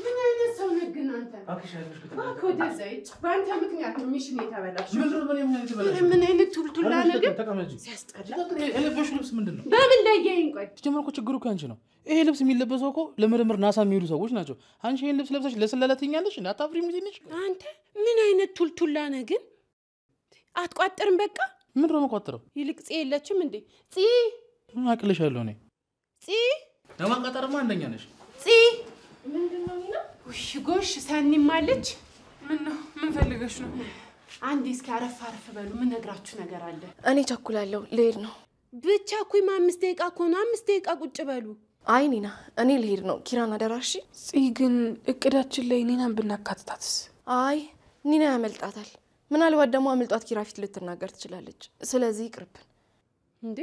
ምን አይነት ሰው ነህ ግን አንተ? አኮደ ዘይት ባንተ ምክንያት ሚሽን የተበላሽ ምን አይነት ቱልቱላ ነገር ሲያስጠላ የለበሽ ልብስ ምንድነው? በምን ላይ ቆይ ጀመርኩ ችግሩ ካንቺ ነው ይሄ ልብስ የሚለበሰው እኮ ለምርምር ናሳ የሚሄዱ ሰዎች ናቸው አንቺ ይሄን ልብስ ለብሰሽ ለስለላተኛለሽ እንዴ አታፍሪም ትንሽ አንተ ምን አይነት ቱልቱላ ነህ ግን አትቋጥርም በቃ ምንድነው መቋጥረው ይልቅ ጽ የለችም እንዴ ጽ አቅልሻለሁ ነኝ ጽ ለማቋጠርማ አንደኛ ነሽ ጽ ምንድነው ይና ውሽ ጎሽ ሰኒም አለች ምን ፈልገሽ ነው አንዴ እስኪ አረፍ በሉ ምን ነግራችሁ ነገር አለ እኔ ቸኩላለሁ ልሄድ ነው ብቻ ኩይ 5 ደቂቃ ኮና 5 ደቂቃ ቁጭ በሉ አይ ኒና እኔ ልሄድ ነው ኪራን አደራሽ ጽይ ግን እቅዳችን ላይ ኒናን ብናካትታትስ አይ ኒና ያመልጣታል ምናልባት ደግሞ አመልጣት ኪራ ፊት ልትናገር ትችላለች ስለዚህ ይቅርብን እንዴ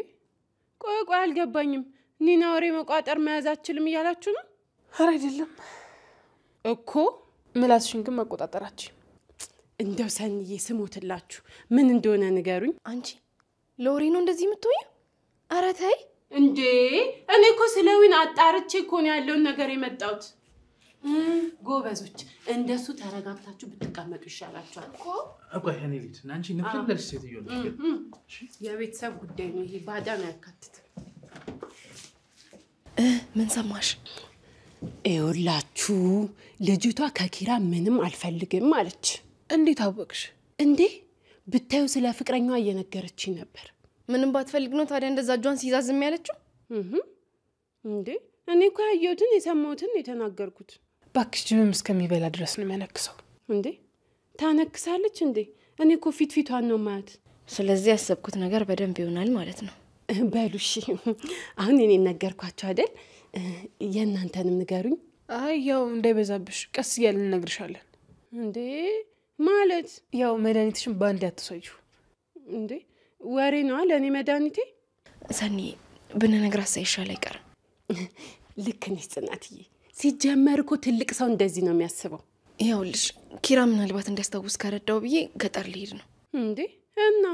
ቆይ አልገባኝም ኒና ወሬ መቋጠር መያዛችልም ይያላችሁ ነው ኧረ አይደለም እኮ ምላስሽን ግን መቆጣጠራችሁ እንደው ሰንዬ ስሞትላችሁ ምን እንደሆነ ንገሩኝ አንቺ ሎሪ ነው እንደዚህ የምትወይ ኧረ ተይ እንዴ እኔ እኮ ስለዊን አጣርቼ እኮ ነው ያለውን ነገር የመጣሁት ጎበዞች እንደሱ ተረጋግታችሁ ብትቀመጡ ይሻላችኋል እኮ እኔ ልጅ አንቺ ንፍለሽ ሴትዮ ነሽ የቤተሰብ ጉዳይ ነው ይሄ ባዳን ያካትት ምን ሰማሽ እውላችሁ ልጅቷ ከኪራ ምንም አልፈልግም አለች እንዴት አወቅሽ እንዴ ብታዩ ስለ ፍቅረኛዋ እየነገረችኝ ነበር ምንም ባትፈልግ ነው ታዲያ እንደዛ ጇን ሲዛዝም ያለችው እንዴ እኔ እኮ ያየሁትን የሰማሁትን የተናገርኩት ባክሽ ጅምም እስከሚበላ ድረስ ነው የሚያነክሰው እንዴ ታነክሳለች እንዴ እኔ እኮ ፊቷን ነው ማያት ስለዚህ ያሰብኩት ነገር በደንብ ይሆናል ማለት ነው በሉሽ አሁን እኔ ነገርኳችሁ አይደል የናንተንም ንገሩኝ አይ ያው እንዳይበዛብሽ ቀስ እያልን እንነግርሻለን እንዴ ማለት ያው መድኃኒትሽን ባንድ ያትሰዩ እንዴ ወሬ ነው ለኔ መድኃኒቴ ሰኒ ብንነግራት ሳይሻል አይቀርም ልክ ነሽ ጽናትዬ ሲጀመር እኮ ትልቅ ሰው እንደዚህ ነው የሚያስበው ይኸውልሽ ኪራ ምናልባት እንዲያስታውስ ካረዳው ብዬ ገጠር ልሄድ ነው እንዴ እና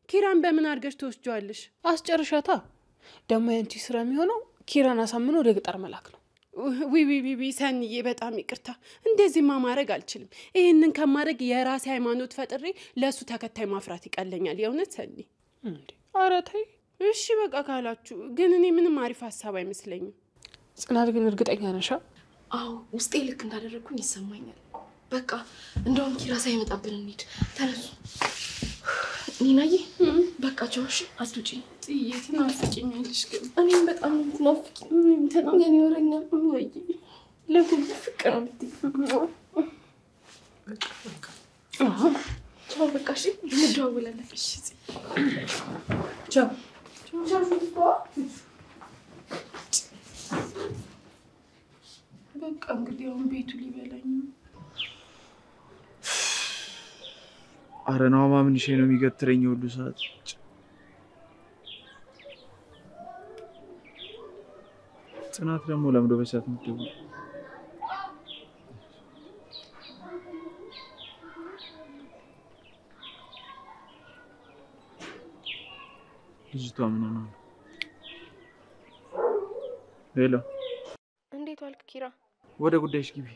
ኪራን በምን አድርገሽ ትወስጂዋለሽ አስጨርሻታ ደግሞ ያንቺ ስራ የሚሆነው ኪራን አሳምኖ ወደ ገጠር መላክ ነው ዊ ሰኒዬ በጣም ይቅርታ እንደዚህ ማድረግ አልችልም ይሄንን ከማድረግ የራሴ ሃይማኖት ፈጥሬ ለሱ ተከታይ ማፍራት ይቀለኛል የእውነት ሰኒ እንዴ ኧረ ተይ እሺ በቃ ካላችሁ ግን እኔ ምንም አሪፍ ሐሳብ አይመስለኝም ጽናት ግን እርግጠኛ ነሽ አዎ ውስጤ ልክ እንዳደረኩኝ ይሰማኛል በቃ እንደውም ኪራ ሳይመጣብን እንሂድ ተነሱ ኒናዬ በቃ ጆሽ አትውጪ ጥይት ናፍቂኛለሽ ግን እኔም በጣም ናፍቂኝ የኔ ወረኛ ወይ ለምን ፍቅር ነው ቻው በቃ እሺ እንደዋወላለን እሺ ቻው በቃ እንግዲህ አሁን ቤቱ ሊበላኝ ነው አረናው ማምን ሸይ ነው የሚገትረኝ ሁሉ ሰዓት ጽናት ደግሞ ለምዶ በሰዓት ምትደው ልጅቷ ምን ነው ሄሎ እንዴት ዋልክ ኪራ ወደ ጉዳይሽ ግቢ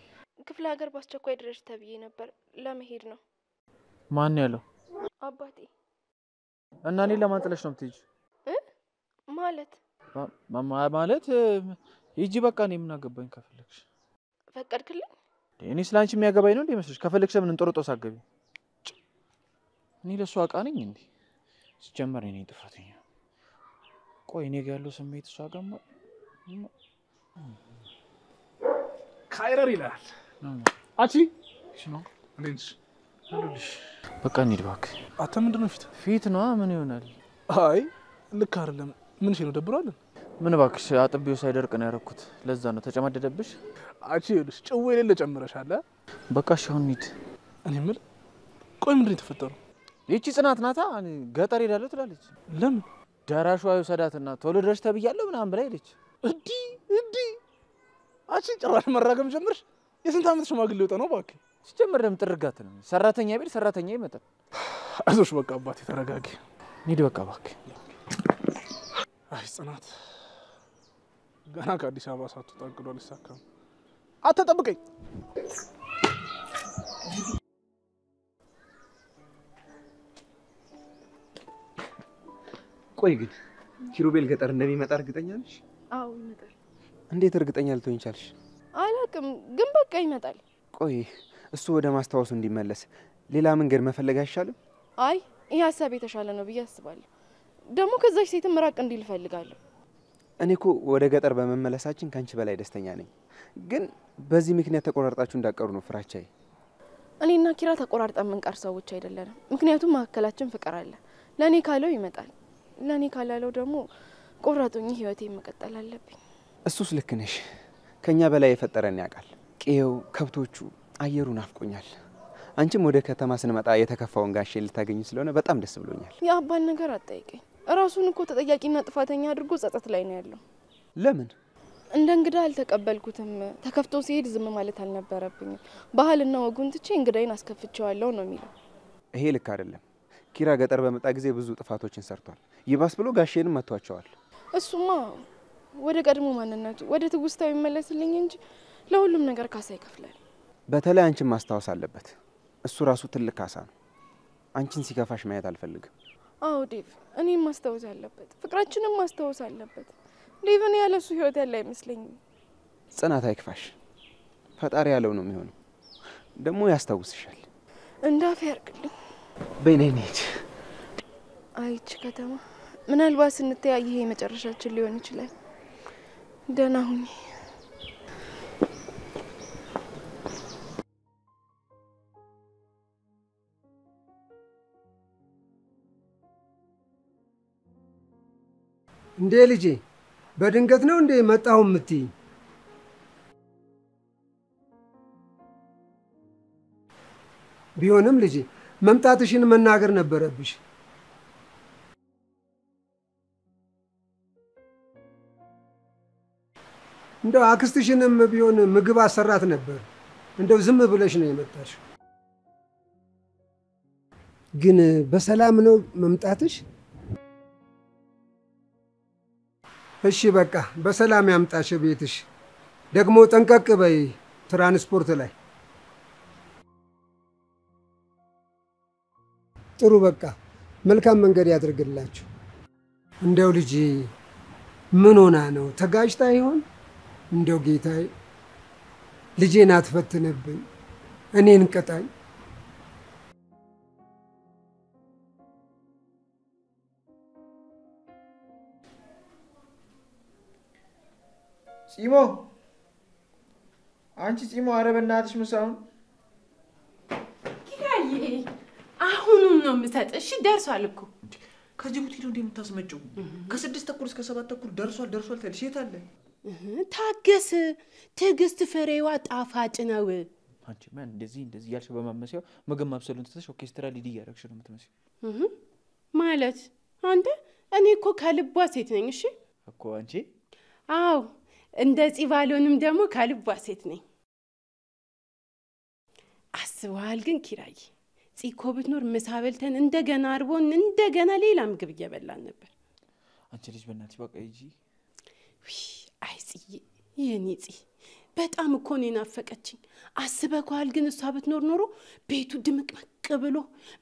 ክፍለ ሀገር ባስቸኳይ ድረስ ተብዬ ነበር ለመሄድ ነው ማን ያለው አባቴ እና እኔ ለማንጥለሽ ነው የምትሄጂ ማለት ሂጂ በቃ እኔ ምን አገባኝ ከፈለግሽ ፈቀድክልኝ እኔ ስላንቺ የሚያገባኝ ነው እንዴ መስልሽ ከፈለግሽ ምን እንጦርጦስ አገቢ እኔ ለሱ አቃ ነኝ እንዴ ሲጀመር እኔ ጥፋተኛ ቆይ እኔ ጋር ያለው ስሜት እሷ ጋር ካይረር ይላል አቺ ነው እንዴት አሉልሽ በቃ እንሂድ እባክህ አንተ ምንድነው ፊት ነው ምን ይሆናል አይ ልክ አይደለም ምን ነው ደብሯል ምን እባክሽ አጥቢው ሳይደርቅ ነው ያረኩት ለዛ ነው ተጨማደደብሽ አቺ ይልሽ ጭው የሌለ ጨምረሻል በቃ ሻውን ሂድ እኔ ምል ቆይ ምንድነው የተፈጠረው ይቺ ጽናት ናታ ገጠር ሄዳለሁ ትላለች ለምን ዳራሹ ሰዳትና ቶሎ ድረስ ተብያለሁ ምናምን ብላ ሄደች እንዲ አቺ ጭራሽ መራገም ጀምርሽ የስንት አመት ሽማግሌ ወጣ ነው ባክ ሲጀመር ደም ጥርጋት ነው ሰራተኛ ቢል ሰራተኛ ይመጣል አይዞሽ በቃ አባቴ ተረጋጊ ሂድ በቃ ባክ አይ ጽናት ገና ከአዲስ አበባ ሳትወጣ አቅዷል ይሳካም አትጠብቀኝ። ቆይ ግን ኪሩቤል ገጠር እንደሚመጣ እርግጠኛ ነሽ? አዎ ይመጣል። እንዴት እርግጠኛ ልትሆኝ ቻልሽ? አላውቅም፣ ግን በቃ ይመጣል። ቆይ እሱ ወደ ማስታወሱ እንዲመለስ ሌላ መንገድ መፈለግ አይሻልም? አይ ይህ ሀሳብ የተሻለ ነው ብዬ አስባለሁ። ደግሞ ከዛች ሴትም ራቅ እንዲል እፈልጋለሁ። እኔ እኮ ወደ ገጠር በመመለሳችን ካንቺ በላይ ደስተኛ ነኝ። ግን በዚህ ምክንያት ተቆራርጣችሁ እንዳቀሩ ነው ፍራቻዬ። እኔና ኪራ ተቆራርጠን የምንቀር ሰዎች አይደለንም። ምክንያቱም መካከላችን ፍቅር አለ። ለእኔ ካለው ይመጣል፣ ለእኔ ካላለው ደግሞ ቆራጦኝ ህይወቴን መቀጠል አለብኝ። እሱስ ልክ ነሽ። ከኛ በላይ የፈጠረን ያውቃል። ቄው፣ ከብቶቹ፣ አየሩ ናፍቆኛል። አንቺም ወደ ከተማ ስንመጣ የተከፋውን ጋሼ ልታገኙ ስለሆነ በጣም ደስ ብሎኛል። የአባን ነገር አትጠይቀኝ። ራሱን እኮ ተጠያቂና ጥፋተኛ አድርጎ ጸጸት ላይ ነው ያለው። ለምን? እንደ እንግዳ አልተቀበልኩትም። ተከፍቶ ሲሄድ ዝም ማለት አልነበረብኝም። ባህልና ወጉን ትቼ እንግዳይን አስከፍቼዋለሁ ነው የሚለው። ይሄ ልክ አይደለም። ኪራ ገጠር በመጣ ጊዜ ብዙ ጥፋቶችን ሰርቷል። ይባስ ብሎ ጋሼንም መቷቸዋል። እሱማ ወደ ቀድሞ ማንነቱ ወደ ትውስታው ይመለስልኝ እንጂ ለሁሉም ነገር ካሳ ይከፍላል። በተለይ አንቺን ማስታወስ አለበት። እሱ ራሱ ትልቅ ካሳ ነው። አንቺን ሲከፋሽ ማየት አልፈልግም። አዎ ዴቭ፣ እኔም ማስታወስ አለበት። ፍቅራችንም ማስታወስ አለበት። ዴቭ፣ እኔ ያለሱ ህይወት ያለ አይመስለኝም። ጽናት አይክፋሽ። ፈጣሪ ያለው ነው የሚሆነው። ደግሞ ያስታውስሻል። እንዳፍ ያርግልኝ። በእኔኔት አይች ከተማ ምናልባት ስንተያይ ይሄ መጨረሻችን ሊሆን ይችላል። ደህና ሁኚ። እንዴ ልጄ፣ በድንገት ነው እንዴ መጣሁ የምትይ? ቢሆንም ልጄ መምጣትሽን መናገር ነበረብሽ። እንደው አክስትሽንም ቢሆን ምግብ አሰራት ነበር። እንደው ዝም ብለሽ ነው የመጣሽው። ግን በሰላም ነው መምጣትሽ? እሺ በቃ በሰላም ያምጣሽ ቤትሽ። ደግሞ ጠንቀቅ በይ ትራንስፖርት ላይ። ጥሩ በቃ መልካም መንገድ ያድርግላችሁ። እንደው ልጅ ምን ሆና ነው? ተጋጭታ ይሆን? እንደው ጌታዬ ልጄን አትፈትንብኝ፣ እኔን ቅጣኝ። ጺሞ፣ አንቺ ጺሞ፣ ኧረ በእናትሽ ምሳውን ኪራዬ፣ አሁኑን ነው የምሰጥ። እሺ ደርሷል እኮ። ከጅቡቲ ነው እንደምታስመጪው? ከ6 ተኩል እስከ 7 ተኩል ደርሷል ትልሽ። የት አለ? ታገስ። ትዕግስት ፍሬዋ ጣፋጭ ነው። አንቺ ማን እንደዚህ ያልሽ በማመሲያው ምግብ ማብሰሉን ትተሽ ኦርኬስትራ ሊድ እያደረግሽ ነው የምትመስለው። ማለት አንተ? እኔ እኮ ከልቧ ሴት ነኝ። እሺ እኮ አንቺ። አዎ እንደ ጺባሎንም ደግሞ ከልቧ ሴት ነኝ። አስበዋል ግን ኪራዬ፣ ጺኮ ብትኖር ምሳ በልተን እንደገና አርቦን እንደገና ሌላ ምግብ እየበላን ነበር። አንቺ ልጅ በእናትሽ በቃ ሂጂ። አይ ጽዬ፣ የኔ ጽ በጣም እኮ ነው ናፈቀችኝ። አስበኳል ግን እሷ ብትኖር ኖሮ ቤቱ ድምቅምቅ ብሎ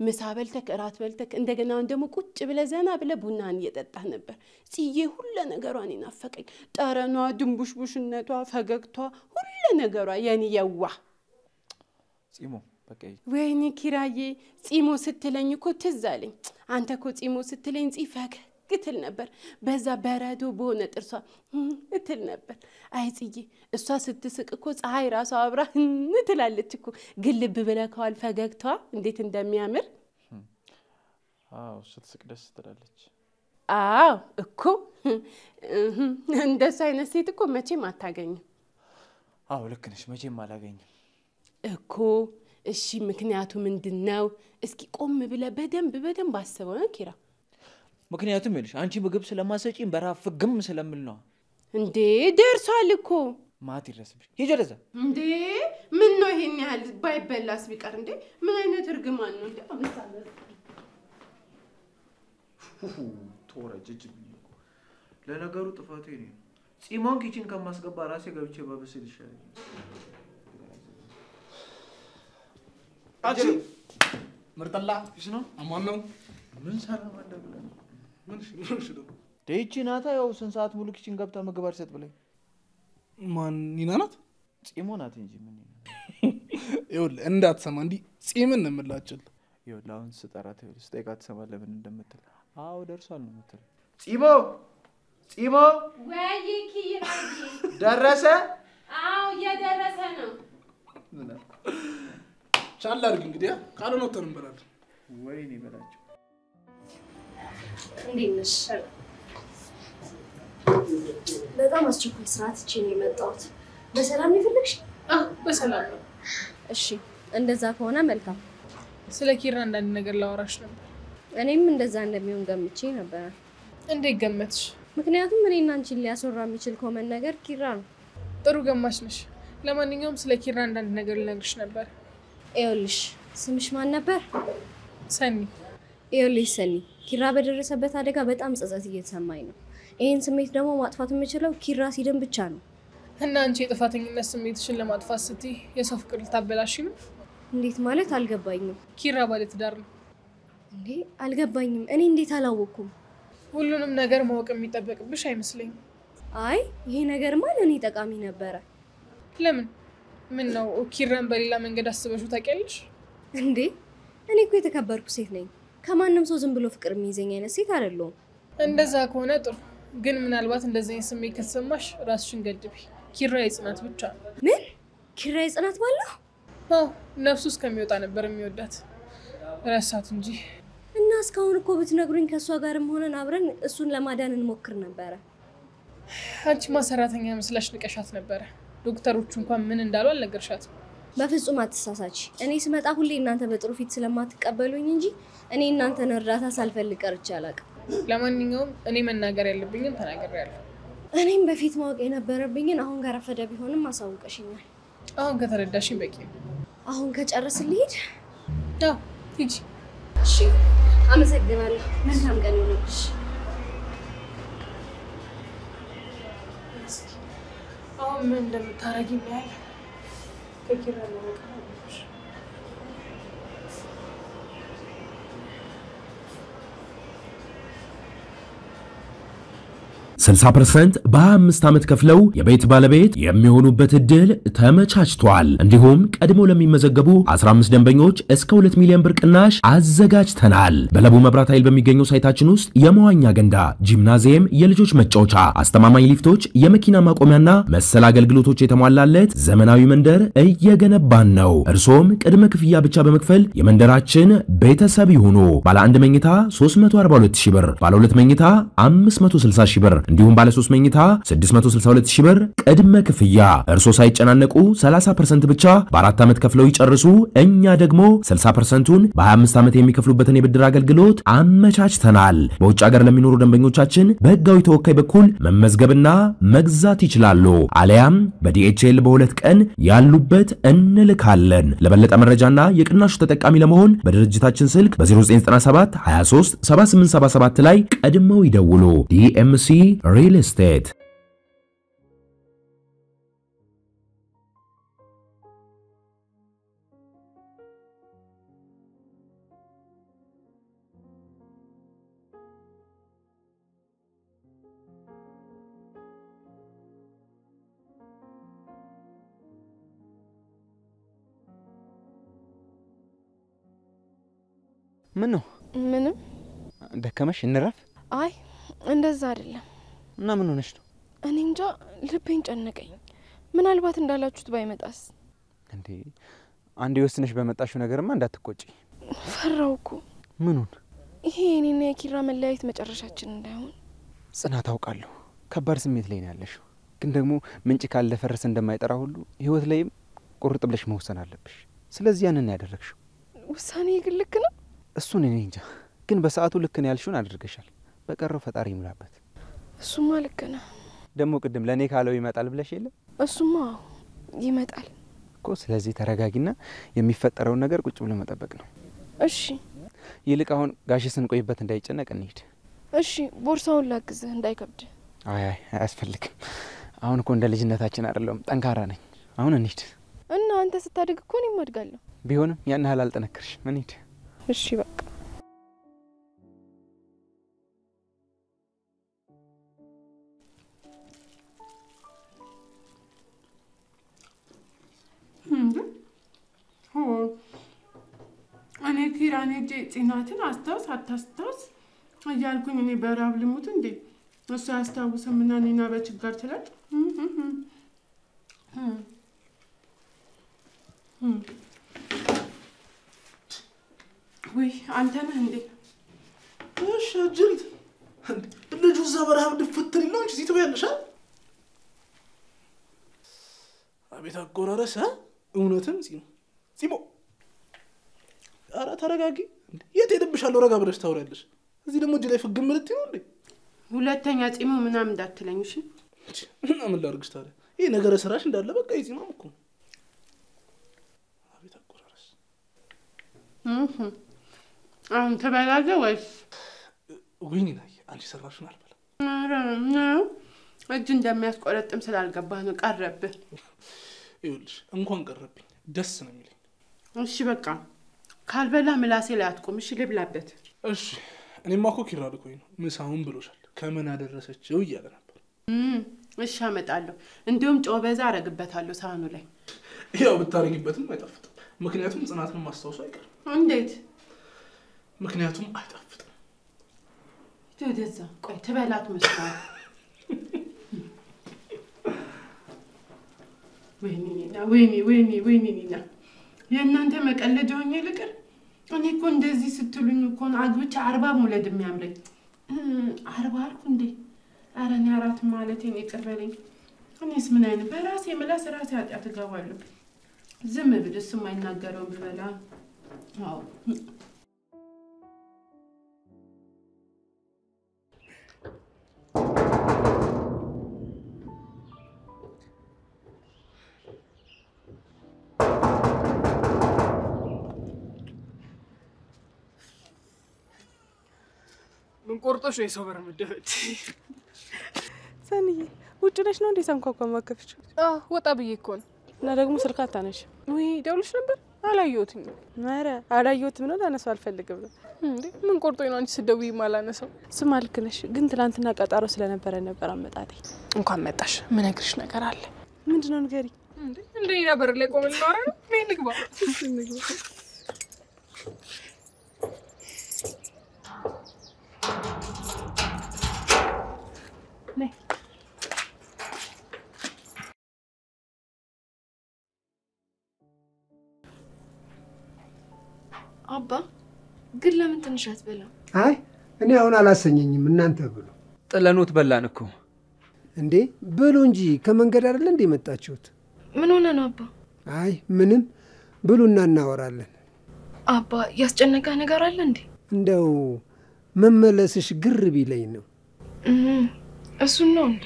ምሳ በልተክ እራት በልተክ እንደገና ደግሞ ቁጭ ብለ ዘና ብለ ቡናን እየጠጣ ነበር። ጽዬ ሁሉ ነገሯ ነው ናፈቀኝ። ጠረኗ፣ ድንቡሽቡሽነቷ፣ ፈገግቷ፣ ሁሉ ነገሯ የኔ የዋ ጺሞ በቃ። ወይኔ ኪራዬ፣ ጺሞ ስትለኝ እኮ ትዝ አለኝ። አንተ እኮ ጺሞ ስትለኝ ጽ ፈገግ ነበር። በዛ በረዶ በሆነ ጥርሷ እትል ነበር። አይ ጽዬ፣ እሷ ስትስቅ እኮ ፀሐይ ራሷ አብራ ትላለች እኮ። ግን ልብ ብለከዋል ፈገግታዋ እንዴት እንደሚያምር? አዎ ስትስቅ ደስ ትላለች። አዎ እኮ እንደሱ አይነት ሴት እኮ መቼም አታገኝም። አዎ ልክ ነሽ፣ መቼም አላገኝም እኮ። እሺ ምክንያቱ ምንድነው? እስኪ ቆም ብለ በደንብ አስበው ነው ኪራ። ምክንያቱም ይልሽ አንቺ ምግብ ስለማሰጪኝ በራፍ ፍግም ስለምል ነው። እንዴ ደርሷል እኮ። ማት ይረስብሽ። ሂጂ ወደዛ። እንዴ ምን ነው ይሄን ያህል ባይበላስ ቢቀር? እንዴ ምን አይነት እርግማን ነው እንዴ? አምሳለ ተወረጀጅብኝ እኮ። ለነገሩ ጥፋቱ የኔ ነው። ጺሞን ኪችን ከማስገባ ራሴ ገብቼ ባበስል ይሻለኛል። አቺ ምርጥላ እሺ ነው አማን ነው ምን ሰራው እንደብለ ምን ሽሎ ደይቺ ናታ ያው ስንት ሰዓት ሙሉ ኪችን ገብታ ምግብ አርሰጥ ብለኝ ማን ኒና ናት ጺሞ ናት እንጂ ምን ይኸውልህ እንዳትሰማ እንዲ ጺምን ነው የምላችል ይኸውልህ አሁን ስጠራት ይኸውልህ ስጠይቃት ትሰማለህ ምን እንደምትል አዎ ደርሷል ነው የምትል ጺሞ ወይ ኪራዬ ደረሰ አዎ እየደረሰ ነው ቻል አድርግ እንግዲህ ካልሆነ ወተን እንበላለን ወይኔ በላቸው እንዴት ነሽ በጣም አስቸኳይ ስርዓት እቺ ነው የመጣሁት በሰላም ነው የፈለግሽ በሰላም ነው እሺ እንደዛ ከሆነ መልካም ስለ ኪራ አንዳንድ ነገር ላወራሽ ነበር እኔም እንደዛ እንደሚሆን ገምቼ ነበር እንዴት ገመትሽ ምክንያቱም እኔና አንቺን ሊያስወራ የሚችል ኮመን ነገር ኪራ ነው ጥሩ ገማሽ ነሽ ለማንኛውም ስለ ኪራ አንዳንድ ነገር ልነግርሽ ነበር ይኸውልሽ ስምሽ ማን ነበር ሰኒ ይኸውልሽ ሰኒ ኪራ በደረሰበት አደጋ በጣም ጸጸት እየተሰማኝ ነው ይሄን ስሜት ደግሞ ማጥፋት የምችለው ኪራ ሲደም ብቻ ነው እና አንቺ የጥፋተኝነት ስሜትሽን ለማጥፋት ስትይ የሰው ፍቅር ልታበላሽ ነው እንዴት ማለት አልገባኝም ኪራ ባለ ትዳር ነው እንዴ አልገባኝም እኔ እንዴት አላወኩም ሁሉንም ነገር ማወቅ የሚጠበቅብሽ አይመስለኝም አይ ይሄ ነገርማ ለኔ ጠቃሚ ነበር ለምን ምን ነው ኪራን በሌላ መንገድ አስበሽው ታውቂያለሽ እንዴ እኔ እኮ የተከበርኩ ሴት ነኝ ከማንም ሰው ዝም ብሎ ፍቅር የሚይዘኝ አይነት ሴት አይደለሁም እንደዛ ከሆነ ጥሩ ግን ምናልባት እንደዚህ አይነት ስሜት ከተሰማሽ ራስሽን ገድቢ ኪራ የጽናት ብቻ ምን ኪራ የጽናት ባለው ነፍሱ እስከሚወጣ ነበር የሚወዳት ረሳት እንጂ እና እስካሁን እኮ ብትነግሩኝ ከሷ ጋርም ሆነን አብረን እሱን ለማዳን እንሞክር ነበር አንቺ ማሰራተኛ መስላሽ ንቀሻት ነበር ዶክተሮቹ እንኳን ምን እንዳሉ አልነገርሻትም በፍጹም አትሳሳች እኔ ስመጣ ሁሌ እናንተ በጥሩ ፊት ስለማትቀበሉኝ እንጂ እኔ እናንተን እርዳታ ሳልፈልግ ቀርቼ አላውቅም ለማንኛውም እኔ መናገር ያለብኝን ተናግሬያለሁ እኔም በፊት ማወቅ የነበረብኝን አሁን ጋር ፈደ ቢሆንም አሳውቀሽኛል አሁን ከተረዳሽኝ በቂ ነው አሁን ከጨረስን ልሂድ ሂጂ እሺ አመሰግናለሁ መልካም ቀን ይሁንልሽ አሁን ምን እንደምታረጊ እናያለን ከኪራ ለመቀበል 60% በ25 ዓመት ከፍለው የቤት ባለቤት የሚሆኑበት እድል ተመቻችቷል። እንዲሁም ቀድሞ ለሚመዘገቡ 15 ደንበኞች እስከ 2 ሚሊዮን ብር ቅናሽ አዘጋጅተናል። በለቡ መብራት ኃይል በሚገኘው ሳይታችን ውስጥ የመዋኛ ገንዳ፣ ጂምናዚየም፣ የልጆች መጫወቻ፣ አስተማማኝ ሊፍቶች፣ የመኪና ማቆሚያና መሰል አገልግሎቶች የተሟላለት ዘመናዊ መንደር እየገነባን ነው። እርሶም ቅድመ ክፍያ ብቻ በመክፈል የመንደራችን ቤተሰብ ይሁኑ። ባለ 1 መኝታ 342000 ብር፣ ባለ 2 መኝታ 560000 ብር እንዲሁም ባለ 3 መኝታ 662000 ብር ቅድመ ክፍያ። እርሶ ሳይጨናነቁ 30% ብቻ በ4 ዓመት ከፍለው ይጨርሱ። እኛ ደግሞ 60%ን በ25 ዓመት የሚከፍሉበትን የብድር አገልግሎት አመቻችተናል። በውጭ ሀገር ለሚኖሩ ደንበኞቻችን በህጋዊ ተወካይ በኩል መመዝገብና መግዛት ይችላሉ። አለያም በዲኤችኤል በ2 ቀን ያሉበት እንልካለን። ለበለጠ መረጃና የቅናሹ ተጠቃሚ ለመሆን በድርጅታችን ስልክ በ0997 23 7877 ላይ ቀድመው ይደውሉ። ዲኤምሲ ሪል ስቴት። ምንም ደከመሽ እንረፍ? አይ እንደዛ አይደለም። እና ምን ሆነሽ ነው? እኔ እንጃ ልቤን ጨነቀኝ። ምናልባት እንዳላችሁት ባይመጣስ? እንዴ አንዴ ወስነሽ በመጣሽው ነገርማ እንዳትቆጪ። ፈራው እኮ። ምኑን? ይሄ እኔና የኪራ መለያየት መጨረሻችን እንዳይሆን። ጽናት አውቃለሁ ከባድ ስሜት ላይ ነው ያለሽው፣ ግን ደግሞ ምንጭ ካልደፈረሰ እንደማይጠራ ሁሉ ህይወት ላይም ቁርጥ ብለሽ መወሰን አለብሽ። ስለዚህ ያንን ያደረግሽው ውሳኔ ግን ልክ ነው? እሱን እኔ እንጃ፣ ግን በሰዓቱ ልክ ነው ያልሽውን አድርገሻል። በቀረው ፈጣሪ ይሙላበት። እሱማ ልክ ነው። ደግሞ ቅድም ለኔ ካለው ይመጣል ብለሽ የለ? እሱማ ይመጣል እኮ። ስለዚህ ተረጋጊና የሚፈጠረውን ነገር ቁጭ ብሎ መጠበቅ ነው። እሺ። ይልቅ አሁን ጋሽ ስንቆይበት እንዳይጨነቅ እንሂድ። እሺ፣ ቦርሳውን ላግዝህ እንዳይከብድ። አይ አያስፈልግም። አሁን እኮ እንደ ልጅነታችን አይደለም፣ ጠንካራ ነኝ። አሁን እንሂድ። እና አንተ ስታድግ እኮ እኔም አድጋለሁ። ቢሆንም ያን ያህል አልጠነከርሽ ምን ሄድ እሺ በቃ እኔ ኪራኔ ጽናትን አታስታውስ እያልኩኝ እኔ በራብ ልሙት እንዴ እሱ ያስታውሰምና እኔና በችግር ትላል ወይ አንተ ነህ እንዴ እሺ አጅሪት ልጁ እዛ በረሃብ ድፍትር ይለው እንጂ እዚህ ትበያለሽ አቤት አጎራረስ እውነትም ሲሞ ኧረ ተረጋጊ የት ሄደብሻለሁ ረጋ ብለሽ ታወሪያለሽ እዚህ ደግሞ እጅ ላይ ፍግም ልት ነው እንዴ ሁለተኛ ጺሙ ምናምን እንዳትለኝ እሺ ምናምን ላርግሽ ታዲያ ይሄ ነገር ስራሽ እንዳለ በቃ ይጺማም እኮ አቤት አጎራረስ አሁን ተበላገ ወይስ ወይኔ ላይ አንቺ ሰራሽን አልበላ ነው እጅ እንደሚያስቆረጥም ስላልገባህ ነው ቀረብህ ይኸውልሽ እንኳን ቀረብኝ ደስ ነው የሚለኝ እሺ በቃ ካልበላ ምላሴ ላይ አትቆም እሺ ልብላበት እሺ እኔማ እኮ ኪራ ልኮኝ ነው ምሳውን ብሎሻል ከምን አደረሰችው እያለ ነበር እሺ አመጣለሁ እንዲሁም ጨው በዛ አረግበታለሁ ሳህኑ ላይ ያው ብታረጊበትም አይጣፍጥም ምክንያቱም ጽናትን ማስታወሱ አይቀርም እንዴት ምክንያቱም አይጣፍጥም ተደዛ ቆይ ተበላት መስራት ወይኔ የእናንተ መቀለጃ ሆኜ ልቅር እኔ እኮ እንደዚህ ስትሉኝ እኮ አግብቼ 40 መውለድ የሚያምረኝ 40 አልኩ እንዴ ኧረ እኔ 4 ማለቴን ይቅር በለኝ እኔስ ምን አይነት በራሴ ምላስ ራሴ ኃጢአት እገባለሁ ዝም ብል እሱ የማይናገረው ብበላ አዎ ምን ቆርጦሽ ነው የሰው በር መደፈት ሰንዬ ውጭ ነሽ ነው እንዴ ሳንኳኳ ማከፍችው ወጣ ብዬ እኮ ነው እና ደግሞ ስልክ አታነሽ ወይ ደውልሽ ነበር አላየሁትም ማረ አላየሁትም ነው ላነሳው አልፈልግም እንዴ ምን ቆርጦኝ ነው አንቺ ስደውይ ማላነሳው ስማ ልክ ነሽ ግን ትላንትና ቀጠሮ ስለነበረ ነበር አመጣጤ እንኳን መጣሽ ምን ነግርሽ ነገር አለ ምንድነው ንገሪ እንዴ እንደኛ በር ላይ ቆመን ነው አይደል ነይ ንግባ ነይ አባ ግን ለምን ትንሽ አትበላም አይ እኔ አሁን አላሰኘኝም እናንተ ብሉ ጥለኑት በላን እኮ እንዴ ብሉ እንጂ ከመንገድ አይደል እንዴ መጣችሁት ምን ሆነ ነው አባ አይ ምንም ብሉና እናወራለን አባ ያስጨነቀ ነገር አለ እንዴ እንደው መመለስሽ ግር ቢለኝ ነው እሱን ነው እንዴ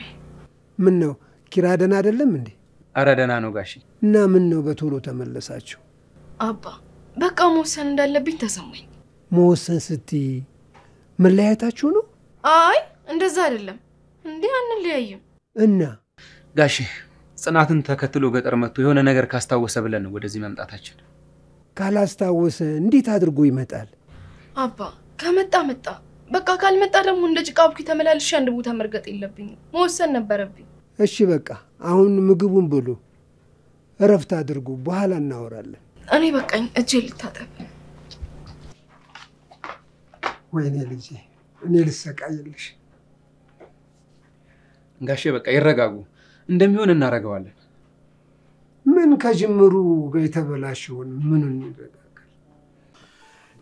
ምን ነው ኪራ ደህና አይደለም እንዴ ኧረ ደህና ነው ጋሺ እና ምን ነው በቶሎ ተመለሳችሁ አባ በቃ መወሰን እንዳለብኝ ተሰማኝ መወሰን ስትይ መለያየታችሁ ነው አይ እንደዛ አይደለም እንዴ አንለያይም እና ጋሺ ጽናትን ተከትሎ ገጠር መጥቶ የሆነ ነገር ካስታወሰ ብለን ነው ወደዚህ መምጣታችን ካላስታወሰ እንዴት አድርጎ ይመጣል አባ ከመጣ መጣ በቃ ካልመጣ ደግሞ እንደ ጭቃብኩ ተመላልሽ አንድ ቦታ መርገጥ የለብኝም መወሰን ነበረብኝ እሺ በቃ አሁን ምግቡን ብሉ እረፍት አድርጉ በኋላ እናወራለን እኔ በቃኝ እጄ ልታጠብ ወይኔ ልጄ እኔ ልሰቃይልሽ ጋሼ በቃ ይረጋጉ እንደሚሆን እናረጋዋለን ምን ከጅምሩ ጋር የተበላሽውን ምኑን ይረጋጋል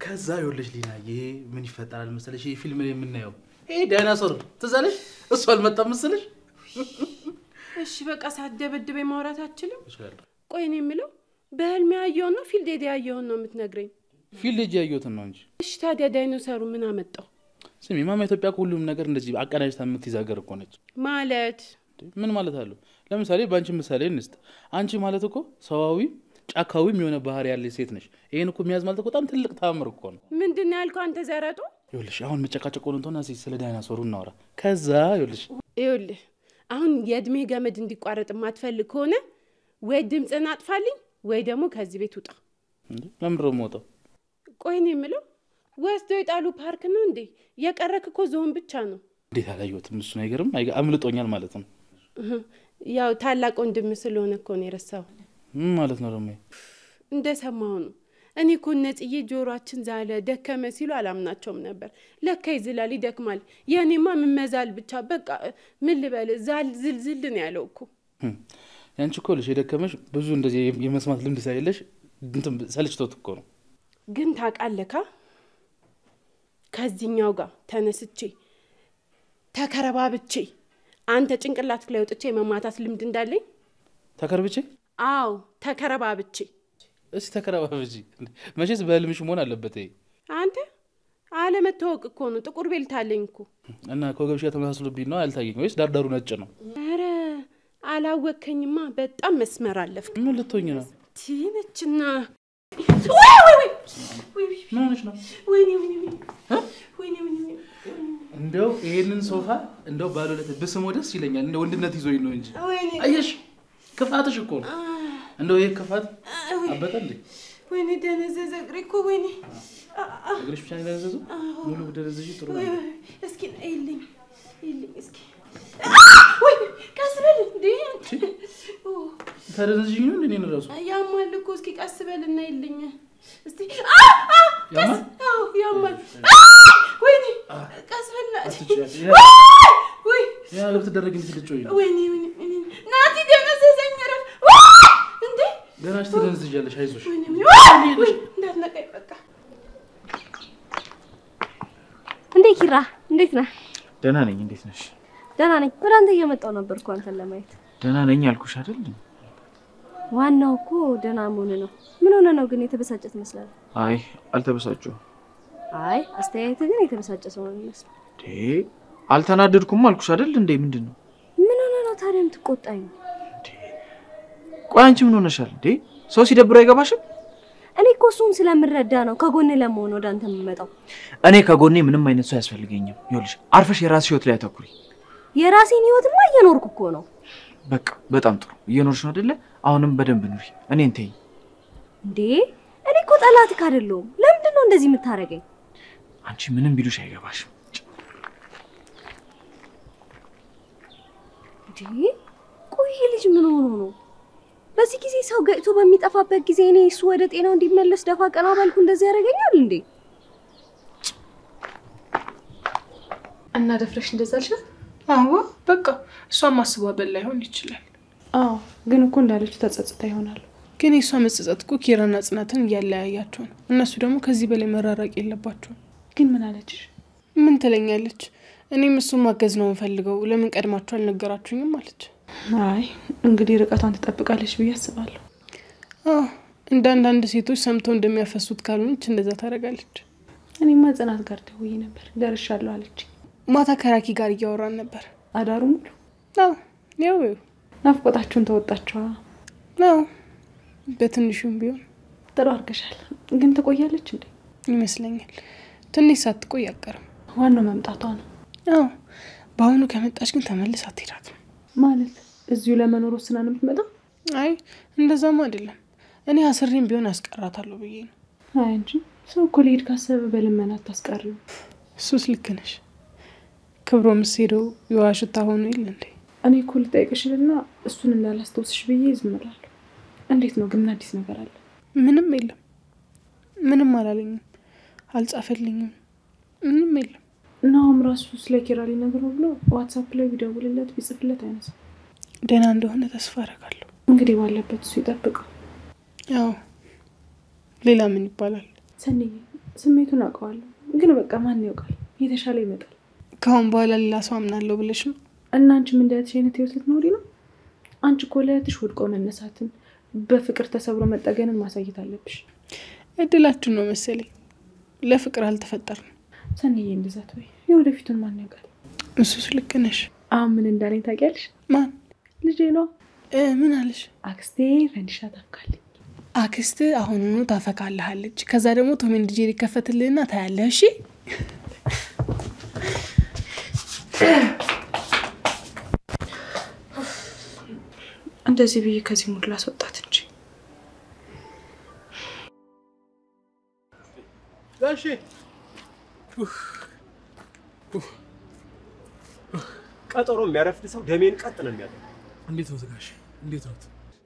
ከዛ ይኸውልሽ ሊናዬ ምን ይፈጠራል መሰለሽ ይሄ ፊልም ላይ የምናየው ይሄ ዳይናሶር ትዛለሽ እሱ አልመጣም መሰለሽ እሺ በቃ ሳትደበድበኝ ማውራት አትችልም ቆይ እኔ የምለው በህልሜ ያየውን ነው ፊልድ ያየውን ነው የምትነግረኝ ፊልድ እጅ ያየሁትን ነው እንጂ እሺ ታዲያ ዳይኖሰሩ ምን አመጣው ስሚ ማማ ኢትዮጵያ ሁሉም ነገር እንደዚህ አቀናጅታ የምትይዛገር እኮ ነች ማለት ምን ማለት አለው ለምሳሌ ባንቺ ምሳሌ እንስጥ አንቺ ማለት እኮ ሰዋዊ ጫካዊም የሆነ ባህሪ ያለ ሴት ነሽ ይሄን እኮ የሚያዝ ማለት እኮ በጣም ትልቅ ታምር እኮ ነው ምንድነው ያልከው አንተ ዘረጡ ይኸውልሽ አሁን መጨቃጨቁን እንተውና ስለ ዳይናሶሩ እናወራ ከዛ ይኸውልሽ አሁን የእድሜ ገመድ እንዲቋረጥ ማትፈልግ ከሆነ ወይ ድምጽን አጥፋልኝ ወይ ደግሞ ከዚህ ቤት ውጣ ለምን ነው የምወጣው? ቆይ ነው የምለው ወስዶ የጣሉ ፓርክ ነው እንዴ? የቀረክ እኮ ዞን ብቻ ነው። እንዴት አላየሁትም? እሱ ነገርም አምልጦኛል ማለት ነው። ያው ታላቅ ወንድም ስለሆነ እኮ ነው የረሳው። ማለት ነው ደግሞ እንደሰማው ነው። እኔ እኮ ነጽዬ ጆሮአችን ዛለ ደከመ ሲሉ አላምናቸውም ነበር። ለካ ይዝላል ይደክማል። የኔማ ምን መዛል ብቻ በቃ ምን ልበል ዛል ዝልዝል ነው ያለው እኮ። ያንቺ እኮ ልጅ የደከመሽ ብዙ እንደዚህ የመስማት ልምድ ሳይለሽ እንትን ሰልችቶት እኮ ነው። ግን ታውቃለካ ከዚህኛው ጋር ተነስቼ ተከረባብቼ አንተ ጭንቅላት ላይ ወጥቼ መማታት ልምድ እንዳለኝ ተከረብቼ? አዎ ተከረባብቼ። እሺ ተከረባብቼ መቼስ በህልምሽ መሆን አለበት። አንተ አለመተዋወቅ እኮ ነው። ጥቁር ቤልት አለኝ እኮ እና ኮገብሽ ተመሳስሎብኝ ነው አልታየኝ ወይስ ዳርዳሩ ነጭ ነው? አረ አላወከኝማ። በጣም መስመር አለፍክ። ምን ልትሆኝ ነው? ትነችና ምንሽ ነው? ወይኔ እንደው ይሄንን ሶፋ እንደው ባለለት በስሞ ደስ ይለኛል። እንደው ወንድነት ይዞኝ ነው እንጂ አየሽ ክፋትሽ እኮ ነው። እንደው ይሄ ክፋት አበጠ እንዴ? ወይኔ ደነዘዘ እግሬ እኮ ወይኔ እግሬሽ ብቻ ደነዘዘ? ሙሉ ደነዘሽ ጥሩ ነው። እስኪ አይልኝ እስኪ ወይ ቀስበል እንዴ ተደነዝኝ ነው እንዴ ነው ራሱ? ያማል እኮ እስኪ ቀስበልና ይልኝ እስቲ ያማል ወይኔ ቀስበልና ወይ ያ ለብት ደረግ እንዴ ልትጮይ ነው? ወይኔ ናቲ ደነዘዘኝ ረፍ እንዴ ገናሽ ተደነዝጃለሽ። አይዞሽ እንዳትነቀይ በቃ። እንዴ ኪራ እንዴት ነህ? ደህና ነኝ። እንዴት ነሽ? ደህና ነኝ። ወደ አንተ እየመጣሁ ነበር እኮ አንተን ለማየት። ደህና ነኝ አልኩሽ አይደል? ዋናው እኮ ደህና መሆን ነው። ምን ሆነ ነው ግን የተበሳጨ ትመስላለህ? አይ አልተበሳጨሁም። አይ አስተያየት ግን የተበሳጨ ሰው ነው የሚመስለው። አልተናደድኩም አልኩሽ አይደል? እንዴ ምንድነው? ምን ሆነ ነው ታዲያ የምትቆጣኝ? ቆይ አንቺ ምን ሆነሻል እንዴ? ሰው ሲደብረው አይገባሽም? እኔ እኮ እሱን ስለምረዳ ነው ከጎኔ ለመሆን ወደ አንተ የምመጣው። እኔ ከጎኔ ምንም አይነት ሰው ያስፈልገኝም። ይኸውልሽ አርፈሽ የራስሽ ህይወት ላይ አተኩሪ። የራሴን ህይወትማ እየኖርኩ እኮ ነው። በቃ በጣም ጥሩ እየኖርሽ ነው አይደለ? አሁንም በደንብ ኑሪ። እኔን ተይኝ። እንዴ እኔ እኮ ጠላትህ አይደለሁም። ለምንድን ነው እንደዚህ የምታረገኝ? አንቺ ምንም ቢሉሽ አይገባሽም። እንዴ ቆይ ይሄ ልጅ ምን ሆኖ ነው? በዚህ ጊዜ ሰው ገጭቶ በሚጠፋበት ጊዜ እኔ እሱ ወደ ጤናው እንዲመለስ ደፋ ቀና ባልኩ እንደዚህ ያደርገኛል እንዴ? እና ደፍረሽ እንደዛልሽ? አዎ በቃ እሷም ማስባበል ላይሆን ይችላል። አዎ ግን እኮ እንዳለችው ተጸጽታ ይሆናል። ግን እሷ መጸጸት እኮ ኪራና ጽናትን ያለያያቸው ነው። እነሱ ደግሞ ከዚህ በላይ መራራቅ የለባቸውም። ግን ምን አለችሽ? ምን ትለኛለች? እኔም እሱን ማገዝ ነው የምፈልገው። ለምን ቀድማችሁ አልነገራችሁኝም አለች። አይ እንግዲህ ርቀቷን ትጠብቃለች ብዬ አስባለሁ። እንደ አንዳንድ ሴቶች ሰምተው እንደሚያፈሱት ካልሆነች እንደዛ ታደርጋለች። እኔማ ጽናት ጋር ደውዬ ነበር ደርሻለሁ አለች። ማታ ከራኪ ጋር እያወራን ነበር አዳሩ ሙሉ። ያው ናፍቆታችሁን ተወጣችኋ? ነው በትንሹም ቢሆን። ጥሩ አድርገሻል። ግን ትቆያለች እንዴ? ይመስለኛል ትንሽ ሳትቆይ አትቀርም። ዋናው መምጣቷ ነው። በአሁኑ ከመጣች ግን ተመልሳ አትሄዳትም። ማለት እዚሁ ለመኖር ወስና ነው የምትመጣው? አይ እንደዛማ አይደለም። እኔ አስሬም ቢሆን አስቀራታለሁ ብዬ ነው። አይ እንጂ ሰው እኮ ሊሄድ ካሰበ በልመና አታስቀሪው። እሱስ ልክ ነሽ። ክብሮምስ ሄደው የዋሽታ ሆኖ ይል እንዴ? እኔ እኮ ልጠይቅሽልና እሱን እንዳላስተውስሽ ብዬ ዝም እላለሁ። እንዴት ነው ግን አዲስ ነገር አለ? ምንም የለም። ምንም አላለኝም፣ አልጻፈልኝም፣ ምንም የለም። ናውም ራሱ ስለ ኪራ ሊነግረው ብሎ ዋትስአፕ ላይ ቢደውልለት ቢጽፍለት አይነሳም። ደህና እንደሆነ ተስፋ አደርጋለሁ። እንግዲህ ባለበት እሱ ይጠብቀው። ያው ሌላ ምን ይባላል? ሰኒዬ ስሜቱን አውቀዋለሁ፣ ግን በቃ ማን ያውቃል? የተሻለ ይመጣል። ካሁን በኋላ ሌላ ሰው አምናለሁ ብለሽ ነው? እና አንቺ ምን እንደዚህ አይነት ህይወት ልትኖሪ ነው? አንቺ እኮ ለእህትሽ ወድቆ መነሳትን በፍቅር ተሰብሮ መጠገንን ማሳየት አለብሽ። እድላችን ነው መሰለኝ። ለፍቅር አልተፈጠርንም። ሰኒዬ እንደዛ ተወይ። የወደፊቱን ማን ያውቃል? እሱስ ልክ ነሽ። አሁን ምን እንዳለኝ ታውቂያለሽ? ማን? ልጄ ነው። ምን አለሽ? አክስቴ ፈንዲሻ ታፍካለች። አክስት አሁኑኑ ታፈካለሃለች። ከዛ ደግሞ ቶሜን ዲጄ ሊከፈትልህና ታያለህ። እሺ እንደዚህ ብዬ ከዚህ ሙድ ላስወጣት እንጂ ጋሼ ቀጠሮ የሚያረፍድ ሰው ደሜን ቀጥ ነው የሚያደርገው። እንዴት ነው ጋሼ? እንዴት ነው?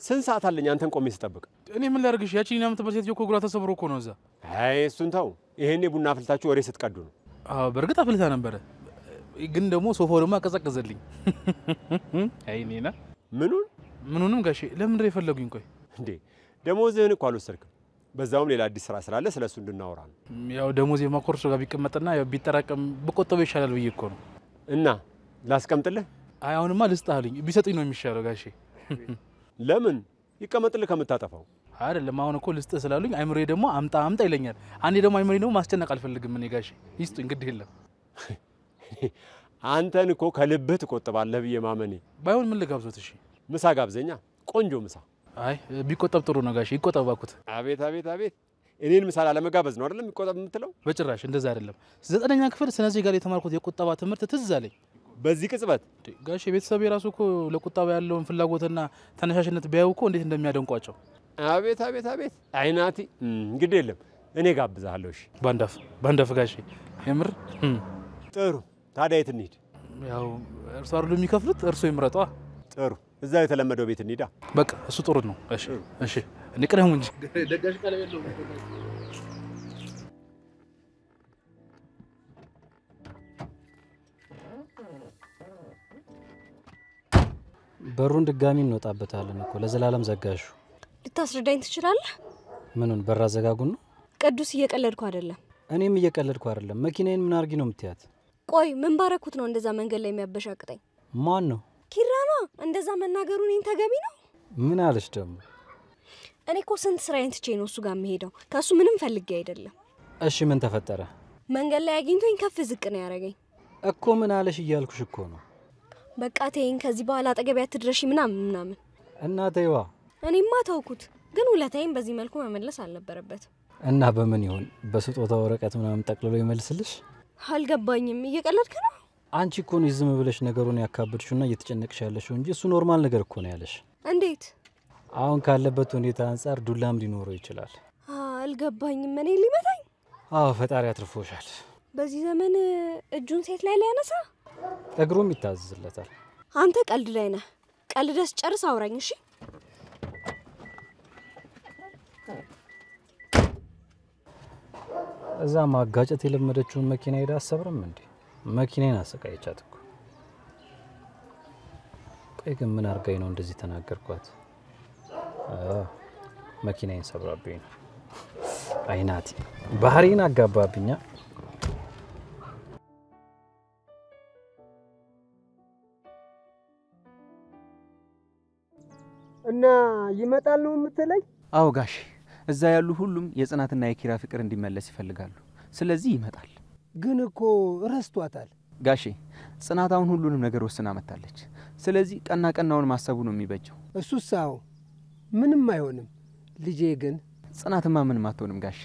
ስንት ሰዓት አለኝ አንተን ቆሜ ስጠብቅ? እኔ ምን ላድርግሽ? ያቺ እኛ የምትመርሴት ሴትዮ እኮ እግሯ ተሰብሮ እኮ ነው እዛ። አይ እሱን ተው። ይሄኔ ቡና አፍልታችሁ ወሬ ስትቀዱ ነው። አዎ በእርግጥ አፍልታ ነበረ፣ ግን ደግሞ ሶፋው ደግሞ አቀዘቀዘልኝ። አይ እኔና ምኑንም ጋሼ ለምን ነው የፈለጉኝ? ቆይ እንዴ ደሞዝህን እኮ አልወሰድክም። በዛውም ሌላ አዲስ ስራ ስላለ ስለሱ እንድናወራ ነው። ያው ደሞዝ የማኮርሶ ጋር ቢቀመጥና ያው ቢጠራቀም በቆጠበው ይሻላል ብዬ እኮ ነው። እና ላስቀምጥልህ? አይ አሁንማ ልስጥህ አሉኝ። ቢሰጡኝ ነው የሚሻለው ጋሼ። ለምን ይቀመጥልህ ከምታጠፋው? አይደለም አሁን እኮ ልስጥህ ስላሉኝ አይምሮዬ ደግሞ አምጣ አምጣ ይለኛል። አንዴ ደግሞ አይምሮዬ ደግሞ ማስጨነቅ አልፈልግም እኔ ጋሼ። ይስጡኝ ግድ የለም። አንተን እኮ ከልብህ ትቆጥባለህ ብዬ ማመኔ። ባይሆን ምን ልጋብዞት? እሺ ምሳ ጋብዘኛ፣ ቆንጆ ምሳ። አይ ቢቆጠብ ጥሩ ነው ጋሼ። ይቆጠብ ባኩት። አቤት አቤት አቤት! እኔን ምሳ ላለመጋበዝ ነው አይደለም ይቆጠብ የምትለው? በጭራሽ እንደዛ አይደለም። 9ኛ ክፍል ስነ ዜጋ ላይ የተማርኩት የቁጠባ ትምህርት ትዝ አለኝ። በዚህ ቅጽበት ጋሼ ቤተሰብ የራሱ እኮ ለቁጠባ ያለውን ፍላጎትና ተነሳሽነት ቢያዩ እኮ እንዴት እንደሚያደንቋቸው። አቤት አቤት አቤት! አይናቲ ግድ የለም እኔ ጋብዛለሁ። እሺ ባንዳፍ ጋሼ የምር ጥሩ። ታዲያ የት እንሂድ? ያው እርሱ አይደሉ የሚከፍሉት፣ እርሱ ይምረጧ። ጥሩ፣ እዛ የተለመደው ቤት እንሂዳ። በቃ እሱ ጥሩ ነው። እሺ እሺ እንቅደሙ እንጂ ደጋሽ ቃል የለውም። በሩን ድጋሚ እንወጣበታለን እኮ ለዘላለም ዘጋሹ። ልታስረዳኝ ትችላለህ? ምኑን በር አዘጋጉን ነው? ቅዱስ እየቀለድኩ አይደለም። እኔም እየቀለድኩ አይደለም። መኪናዬን ምን አርጊ ነው የምትያት? ቆይ ምን ባረኩት ነው እንደዛ መንገድ ላይ የሚያበሻቅጠኝ? ማን ነው? ኪራማ። እንደዛ መናገሩ እኔን ተገቢ ነው? ምን አለሽ ደግሞ? እኔ እኮ ስንት ስራዬን ትቼ ነው እሱ ጋር የምሄደው። ከሱ ምንም ፈልጌ አይደለም። እሺ ምን ተፈጠረ? መንገድ ላይ አግኝቶኝ ከፍ ዝቅ ነው ያደረገኝ እኮ። ምን አለሽ እያልኩሽ እኮ ነው። በቃ ተይኝ፣ ከዚህ በኋላ አጠገቢያ ትድረሺ ምናምን። እና ተይዋ። እኔማ ተውኩት፣ ግን ውለታዬን በዚህ መልኩ መመለስ አልነበረበትም። እና በምን ይሆን? በስጦታ ወረቀት ምናምን ጠቅልሎ ይመልስልሽ? አልገባኝም። እየቀለድክ ነው? አንቺ እኮ ነው ዝም ብለሽ ነገሩን ያካብድሽውና እየተጨነቅሽ ያለሽው እንጂ እሱ ኖርማል ነገር እኮ ነው ያለሽ። እንዴት? አሁን ካለበት ሁኔታ አንጻር ዱላም ሊኖረው ይችላል። አልገባኝም። እኔ ሊመታኝ? አዎ ፈጣሪ አትርፎሻል። በዚህ ዘመን እጁን ሴት ላይ ሊያነሳ እግሩም ይታዘዝለታል። አንተ ቀልድ ላይ ነህ። ቀልደስ ጨርስ አውራኝ። እሺ እዛ ማጋጨት የለመደችውን መኪና ሄዳ አሰብርም እንዴ? መኪናዬን አሰቃየቻት እኮ። ቆይ ግን ምን አርጋኝ ነው እንደዚህ ተናገርኳት? መኪናዬን ሰብራብኝ ነው። አይናቲ ባህሪን አጋባብኛ። እና ይመጣል ነው የምትለኝ? አዎ ጋሼ፣ እዛ ያሉ ሁሉም የጽናትና የኪራ ፍቅር እንዲመለስ ይፈልጋሉ። ስለዚህ ይመጣል። ግን እኮ ረስቷታል ጋሼ። ጽናት አሁን ሁሉንም ነገር ወስና መጣለች። ስለዚህ ቀና ቀናውን ማሰቡ ነው የሚበጀው። እሱስ አዎ ምንም አይሆንም። ልጄ ግን ጽናትማ ምንም አትሆንም ጋሼ።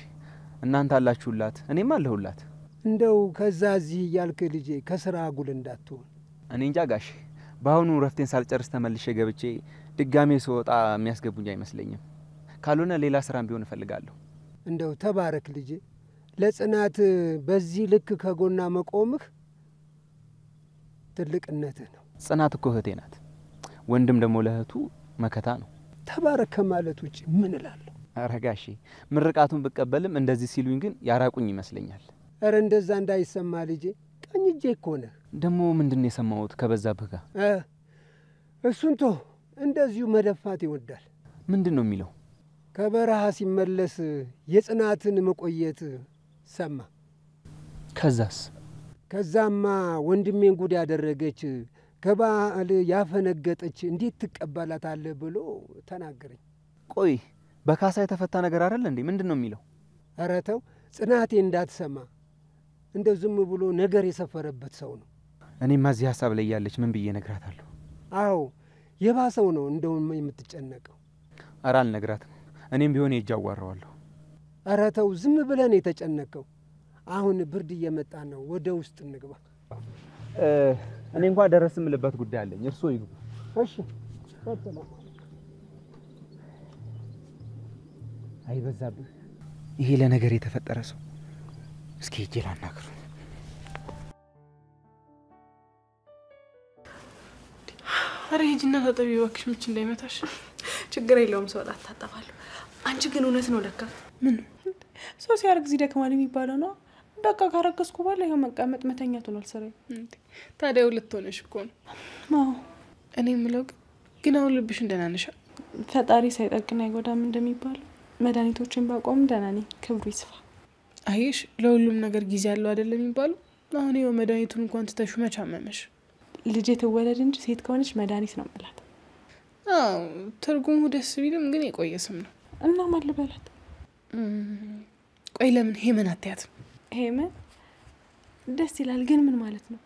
እናንተ አላችሁላት፣ እኔም አለሁላት። እንደው ከዛ እዚህ እያልክ ልጄ ከስራ አጉል እንዳትሆን። እኔ እንጃ ጋሼ። በአሁኑ ረፍቴን ሳልጨርስ ተመልሼ ገብቼ ድጋሜ ስወጣ የሚያስገቡኝ አይመስለኝም። ካልሆነ ሌላ ስራም ቢሆን እፈልጋለሁ። እንደው ተባረክ ልጄ። ለጽናት በዚህ ልክ ከጎና መቆምህ ትልቅነትህ ነው። ጽናት እኮ እህቴ ናት። ወንድም ደግሞ ለእህቱ መከታ ነው። ተባረክ ከማለት ውጭ ምን እላለሁ? ኧረ ጋሼ፣ ምርቃቱን ብቀበልም እንደዚህ ሲሉኝ ግን ያራቁኝ ይመስለኛል። ኧረ እንደዛ እንዳይሰማ ልጄ፣ ቀኝ እጄ እኮ ነህ። ደግሞ ምንድን ነው የሰማሁት ከበዛብህ ጋር? እሱን ቶ እንደዚሁ መደፋት ይወዳል። ምንድን ነው የሚለው? ከበረሃ ሲመለስ የጽናትን መቆየት ሰማ። ከዛስ? ከዛማ ወንድሜን ጉድ ያደረገች ከባል ያፈነገጠች እንዴት ትቀበላታለህ ብሎ ተናገረኝ። ቆይ በካሳ የተፈታ ነገር አይደል እንዴ? ምንድን ነው የሚለው? ኧረ ተው፣ ጽናቴ እንዳትሰማ። እንደው ዝም ብሎ ነገር የሰፈረበት ሰው ነው። እኔማ እዚህ ሀሳብ ላይ ያለች ምን ብዬ ነግራታለሁ? አዎ የባሰው ነው እንደውም የምትጨነቀው። ኧረ አልነግራትም። እኔም ቢሆን ሄጄ አዋራዋለሁ። ኧረ ተው፣ ዝም ብለን የተጨነቀው። አሁን ብርድ እየመጣ ነው፣ ወደ ውስጥ እንግባ። እኔ እንኳን ደረስ የምልበት ጉዳይ አለኝ። እርስዎ ይግቡ። እሺ ሰላም። አይበዛብህ? ይሄ ለነገር የተፈጠረ ሰው እስኪ ሂጅ ላናግረው። ኧረ ሂጂና ታጠቢ እባክሽ፣ ምች እንዳይመታሽ። ችግር የለውም ሰው ላታጠባለሁ። አንቺ ግን እውነት ነው ለካ። ምን ሰው ሲያረግዝ ይደክማል የሚባለው ነው። በቃ ካረገዝኩ በኋላ ይኸው መቀመጥ መተኛት ሆኗል ስራዬ። ታዲያ ሁለት ሆነሽ እኮ ነው። አዎ እኔ የምለው ግን አሁን ልብሽ ደህና ነሽ? ፈጣሪ ሳይጠግን አይጎዳም እንደሚባለው መድኃኒቶችን ባቆም ደህና ነኝ። ክብሩ ይስፋ። አየሽ ለሁሉም ነገር ጊዜ ያለው አይደለም የሚባለው። አሁን ይኸው መድኃኒቱን እንኳን ትተሹ መች አመመሽ? ልጄ ትወለድ እንጂ ሴት ከሆነች መድኃኒት ነው የምላት። አዎ ትርጉሙ ደስ ቢልም ግን የቆየ ስም ነው። እና ማን ልበላት? ቆይ ለምን ሄመን አትያትም? ሄመን ደስ ይላል፣ ግን ምን ማለት ነው?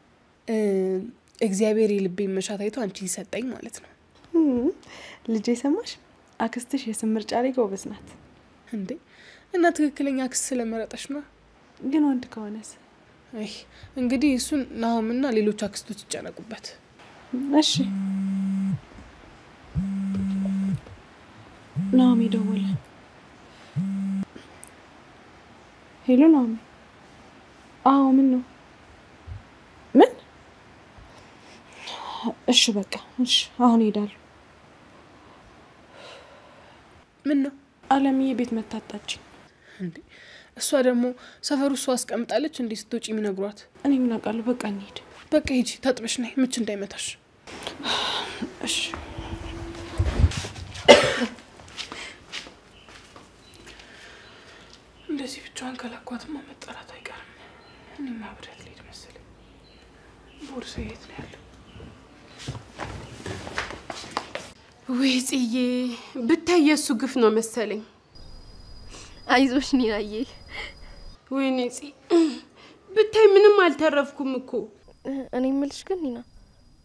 እግዚአብሔር የልቤን መሻት አይቶ አንቺን ሰጠኝ ማለት ነው። ልጄ ሰማሽ? አክስትሽ የስም ምርጫ ላይ ጎበዝ ናት እንዴ። እና ትክክለኛ አክስት ስለመረጠሽ ነው። ግን ወንድ ከሆነስ? አይ እንግዲህ እሱን ናሆምና ሌሎች አክስቶች ይጨነቁበት። እሺ ናሆም ደወለ። ሄሎ ናሆም። አዎ ምን ነው? ምን? እሺ በቃ እሺ አሁን ሄዳለሁ። ምን ነው? አለምዬ ቤት መታጣች እንዴ? እሷ ደግሞ ሰፈሩ እሷ አስቀምጣለች እንዴ? ስትወጪ የሚነግሯት? እኔ ምን አውቃለሁ። በቃ እንሂድ። በቃ ሂጂ ታጥበሽ ነይ፣ ምች እንዳይመታሽ። እሺ እንደዚህ ብቻዋን ከላኳትማ መጠራት አይቀርም። እኔማ አብሬያት ልሄድ መሰለኝ። ቦርሳዬ የት ነው ያለው? ወይ ጽዬ ብታይ የሱ ግፍ ነው መሰለኝ። አይዞሽ ኒናዬ። ወይኔ ጽ ብታይ ምንም አልተረፍኩም እኮ። እኔ የምልሽ ግን ኒና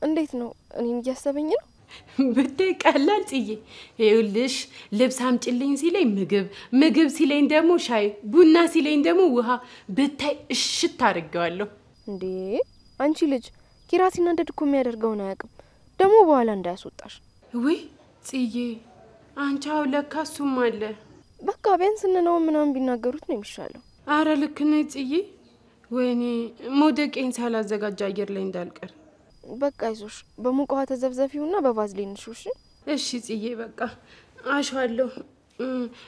እንዴት ነው? እኔን እያሰበኝ ነው? ብታይ ቀላል ጽዬ። ይኸውልሽ ልብስ አምጪልኝ ሲለኝ ምግብ ሲለኝ ደግሞ ሻይ፣ ቡና ሲለኝ ደግሞ ውሃ። ብታይ እሽት አድርጌዋለሁ። እንዴ አንቺ ልጅ ኪራ ሲናደድ እኮ የሚያደርገውን አያውቅም። ደግሞ በኋላ እንዳያስወጣሽ። ወይ ጽዬ አንቻው ለካ እሱም አለ። በቃ ቢያንስ ነው ምናምን ቢናገሩት ነው የሚሻለው። አረ ልክ ነኝ ጽዬ። ወይኔ ሞደቄን ሳላዘጋጅ አየር ላይ እንዳልቀር። በቃ አይዞሽ በሙቅ ውሃ ተዘብዘፊውና በቫዝሊን ንሹሽ። እሺ ጽዬ በቃ አሻለሁ።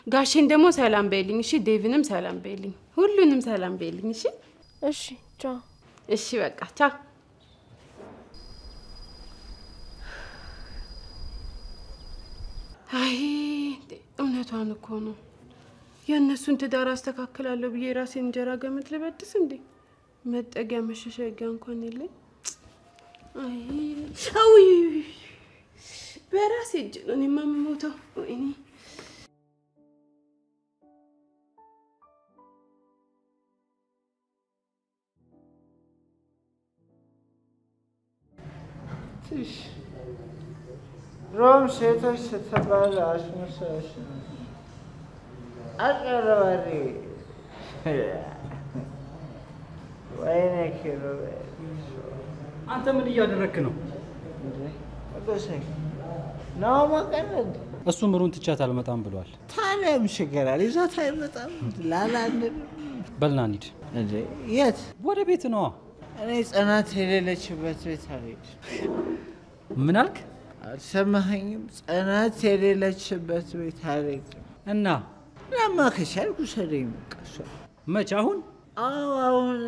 ጋሼን ደግሞ ሰላም በይልኝ እሺ። ዴቭንም ሰላም በይልኝ፣ ሁሉንም ሰላም በይልኝ እሺ። እሺ ቻው። እሺ በቃ ቻው። አይ እውነቷን እኮ ነው። የእነሱን ትዳር አስተካክላለሁ ብዬ ራሴን እንጀራ ገመድ ልበድስ እንዴ? መጠጊያ መሸሸጊያ እንኳን የለኝ። አይ አውይ በራሴ እጅ ነው እኔማ የምሞተው። ወይኔ ሮም ሴቶች ስትባል አስመሳዮች አጭበርባሪ። ወይኔ ኪሩቤል አንተ ምን እያደረክ ነው? ነው መቀለድ። እሱ ምሩን ትቻት አልመጣም ብሏል። ታዲያ ምን ችግር አለ? ይዟት አይመጣም? ላላንድ በልና እንሂድ። እንዴ የት? ወደ ቤት ነዋ። እኔ ጽናት የሌለችበት ቤት አልሄድም። ምን አልክ? አልሰማኸኝም? ጽናት የሌለችበት ቤት አልሄድም። እና ለማ ከቻልኩ ውሰደኝ። በቃ እሷ መች? አሁን? አዎ አሁን።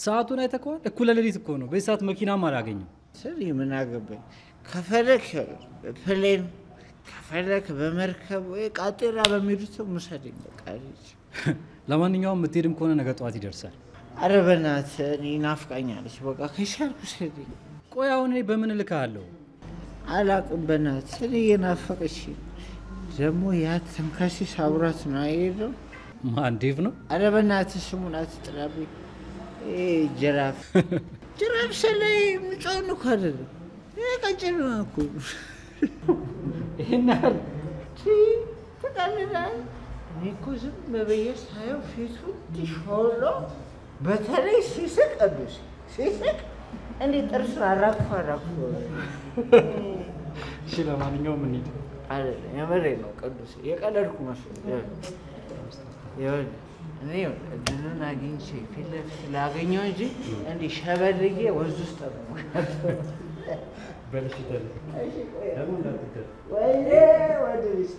ሰዓቱን አይተኸዋል? እኩለ ሌሊት እኮ ነው። በዚህ ሰዓት መኪናም አላገኝም። ስሪ ምን አገባኝ? ከፈለክ በፕሌን ከፈለክ በመርከብ ወይ ቃጤራ በሚሄዱት ውሰደኝ። በቃ ልጅ ለማንኛውም የምትሄድም ከሆነ ነገ ጠዋት ይደርሳል። ኧረ በእናትህ እኔ ናፍቃኛለች። በቃ ከቻልኩ ውሰደኝ። ቆይ አሁን እኔ በምን እልክሃለሁ? አላቅም። በእናትህ እኔ እየናፈቀችኝ ደግሞ ያ ተንከሲስ አብሯት ነው አይሄድም? ማን ዴቭ ነው? ኧረ በእናትህ ስሙን አትጥራብኝ። ጅራፍ ጅራፍ ስለይ የምጮን እኮ አይደለም። ቀጭን ነው እኮ። ይሄን ያህል ትቀልዳለህ? እኔ እኮ ዝም ብዬ ሳየው ፊቱ ሾሎ፣ በተለይ ሲስቅ ቅዱስ ሲስቅ እንዴ ጥርሱን አራግፎ እሺ ለማንኛውም እንሂድ። አይደለም የምሬን ነው ቅዱስ፣ የቀለድኩ መስሎኝ። ይኸውልህ እኔ እድልን አንተን አግኝቼ ፊት ለፊት ላገኘው እንጂ እንዲህ ሸበልጌ ወንዝ ውስጥ ጠብቁሻለሁ። በልሽ ተል ለምን እንዳትከር ወይኔ ወደ ልጅ